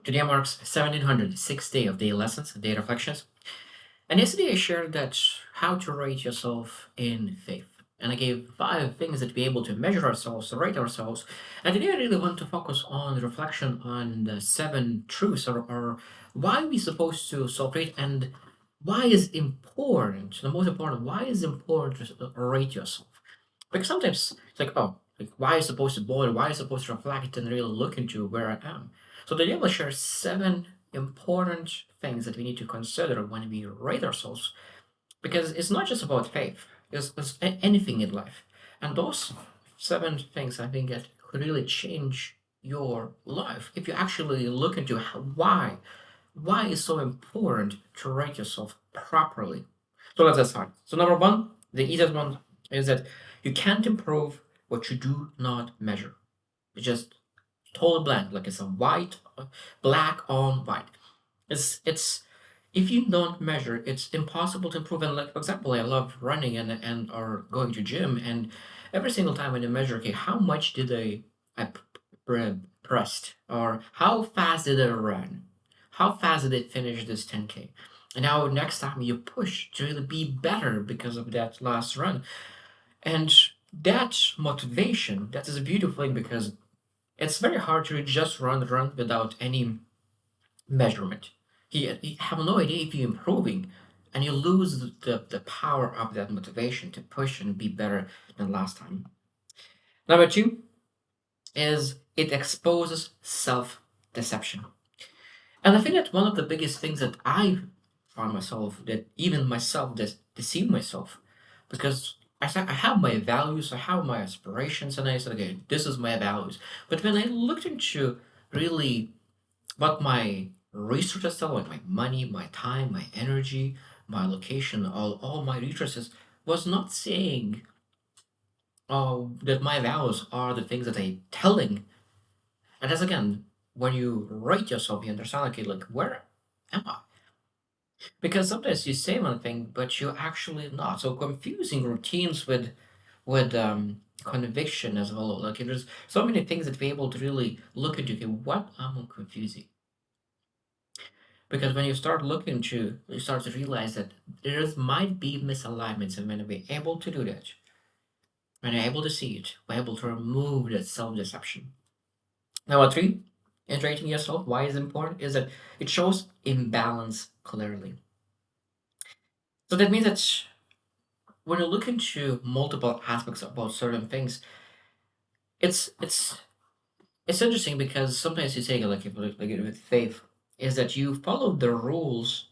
Today marks 1700, sixth day of day lessons, day reflections. And yesterday I shared that how to rate yourself in faith. And I gave 5 things that we able to measure ourselves, to rate ourselves. And today I really want to focus on reflection on the 7 truths or why we supposed to self-rate and why is important, the most important, why is important to rate yourself. Because sometimes it's like, oh, like why is supposed to bother? Why is supposed to reflect and really look into where I am? So the will share 7 important things that we need to consider when we rate ourselves, because it's not just about faith; it's anything in life. And those 7 things, I think, that could really change your life if you actually look into why is so important to rate yourself properly. So let's get started. So number one, the easiest one is that you can't improve what you do not measure. It's just total blank, like it's a white, black on white. It's if you don't measure, it's impossible to improve. And like for example, I love running and or going to gym, and every single time when you measure, okay, how much did I pressed, or how fast did I run, how fast did it finish this 10K, and now next time you push to really be better because of that last run, and that motivation, that is a beautiful thing because it's very hard to just run without any measurement. You have no idea if you're improving, and you lose the power of that motivation to push and be better than last time. Number two is it exposes self deception. And I think that one of the biggest things that I found myself, that even myself deceive myself, because I said I have my values, I have my aspirations, and I said, okay, this is my values. But when I looked into really what my resources are, like my money, my time, my energy, my location, all my resources, was not saying that my values are the things that I telling. And that's again, when you rate yourself, you understand, okay, like where am I? Because sometimes you say one thing, but you're actually not. So confusing routines with conviction as well. Like there's so many things that we're able to really look into. Okay, what am I confusing? Because when you start looking to, you start to realize that there might be misalignments, and when we're able to do that, when you're able to see it, we're able to remove that self-deception. Number three, in rating yourself, why is it important? Is that it shows imbalance clearly. So that means that when you look into multiple aspects about certain things, it's it's it's interesting because sometimes you say like if like with faith, is that you follow the rules,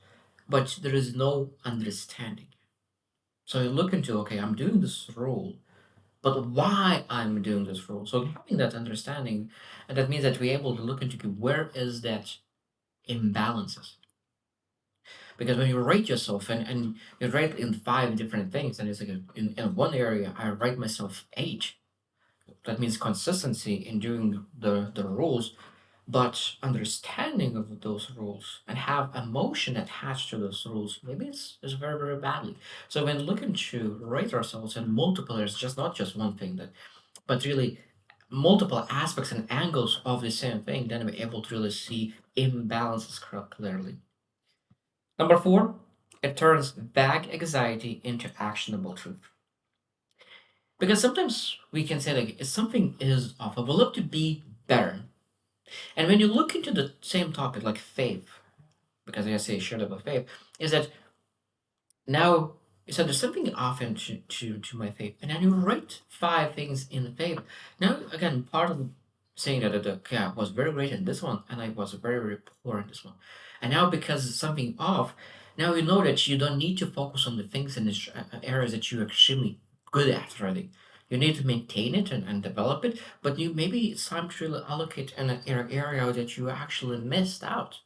but there is no understanding. So you look into, okay, I'm doing this rule, but why I'm doing this rule. So having that understanding, and that means that we're able to look into, okay, where is that imbalances. Because when you rate yourself and you rate in 5 different things, and it's like in one area I rate myself 8. That means consistency in doing the rules, but understanding of those rules and have emotion attached to those rules, maybe it's very, very badly. So when looking to rate ourselves in multiple areas, just not just one thing, that but really multiple aspects and angles of the same thing, then we're able to really see imbalances clearly. Number 4, it turns vague anxiety into actionable truth. Because sometimes we can say like if something is off, I would love to be better. And when you look into the same topic like faith, because I say shared about faith, is that now so there's something off to my faith. And then you write 5 things in the faith. Now again, part of saying that okay, I was very great in this one and I was very, very poor in this one. And now because it's something off, now you know that you don't need to focus on the things in the areas that you're extremely good at already. You need to maintain it and develop it, but you maybe it's time to really allocate an area that you actually missed out.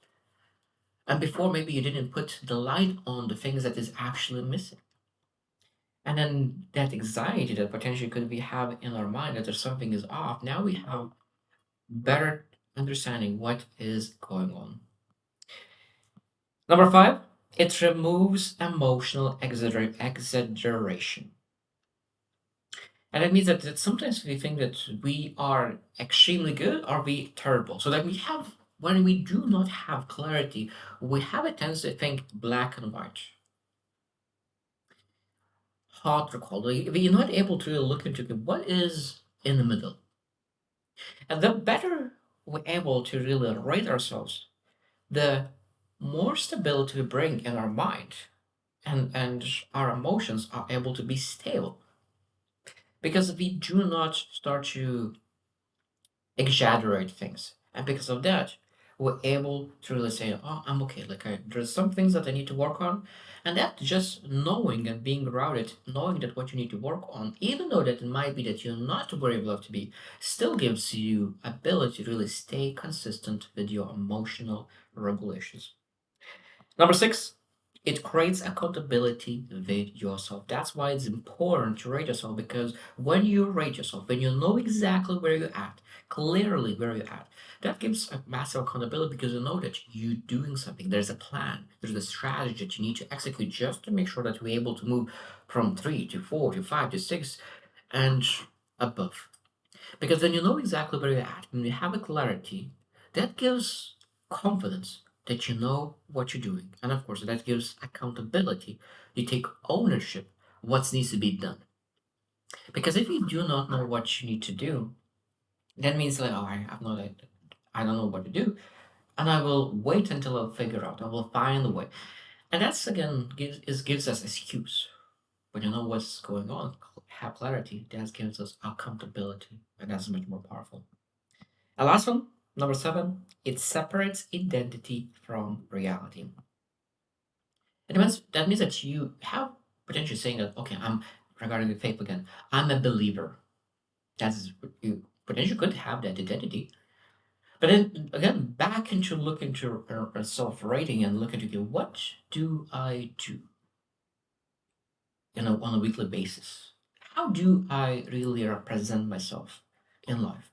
And before maybe you didn't put the light on the things that is actually missing. And then that anxiety that potentially could be have in our mind that there's something is off. Now we have better understanding what is going on. Number 5, it removes emotional exaggeration. And that means that sometimes we think that we are extremely good or we terrible. So that we have when we do not have clarity, we have a tendency to think black and white, hot or cold. We're not able to look into what is in the middle. And the better we're able to really rate ourselves, the more stability we bring in our mind, and our emotions are able to be stable. Because we do not start to exaggerate things. And because of that, we're able to really say, oh, I'm okay. There's some things that I need to work on. And that just knowing and being grounded, knowing that what you need to work on, even though that it might be that you're not where you love to be, still gives you ability to really stay consistent with your emotional regulations. Number six, it creates accountability with yourself. That's why it's important to rate yourself, because when you rate yourself, when you know exactly where you're at, clearly where you're at, that gives a massive accountability because you know that you're doing something. There's a plan, there's a strategy that you need to execute just to make sure that we're able to move from 3 to 4 to 5 to 6 and above. Because when you know exactly where you're at, when you have a clarity, that gives confidence that you know what you're doing. And of course, that gives accountability. You take ownership what needs to be done. Because if you do not know what you need to do, that means like, oh, I don't know what to do. And I will wait until I figure out. I will find a way. And that's again gives us excuse. When you know what's going on, have clarity, that gives us accountability. And that's much more powerful. And last one, number seven, it separates identity from reality. That means that you have potentially saying that, okay, I'm regarding the faith again, I'm a believer. That's you potentially could have that identity. But then again, back into look into self rating and look into okay, what do I do, on a weekly basis? How do I really represent myself in life?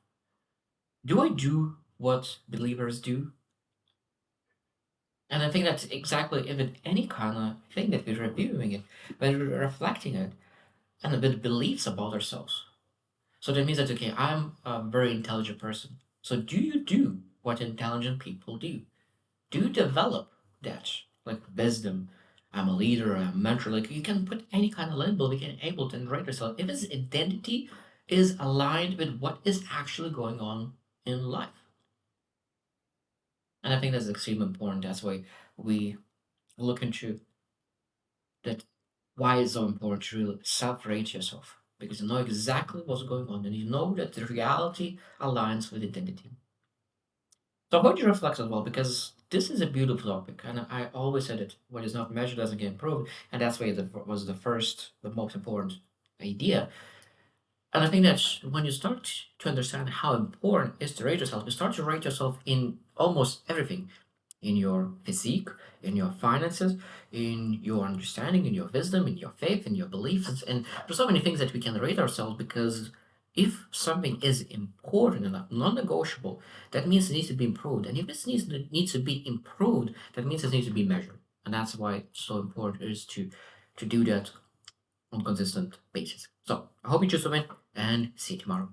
Do I do what believers do? And I think that's exactly even any kind of thing that we're reviewing it, when we're reflecting it, and with beliefs about ourselves. So that means that okay, I'm a very intelligent person. So do you do what intelligent people do? Do you develop that like wisdom? I'm a leader, I'm a mentor. Like you can put any kind of label we can able to write yourself if its identity is aligned with what is actually going on in life. And I think that's extremely important. That's why we look into that why it's so important to really separate yourself because you know exactly what's going on and you know that the reality aligns with identity. So I want you to reflect as well because this is a beautiful topic and I always said it what is not measured doesn't get improved and that's why it was the most important idea. And I think that when you start to understand how important it is to rate yourself, you start to rate yourself in almost everything in your physique, in your finances, in your understanding, in your wisdom, in your faith, in your beliefs. And there's so many things that we can rate ourselves because if something is important enough, non-negotiable, that means it needs to be improved. And if it needs to be improved, that means it needs to be measured. And that's why it's so important is to do that on a consistent basis. So I hope you choose to win and see you tomorrow.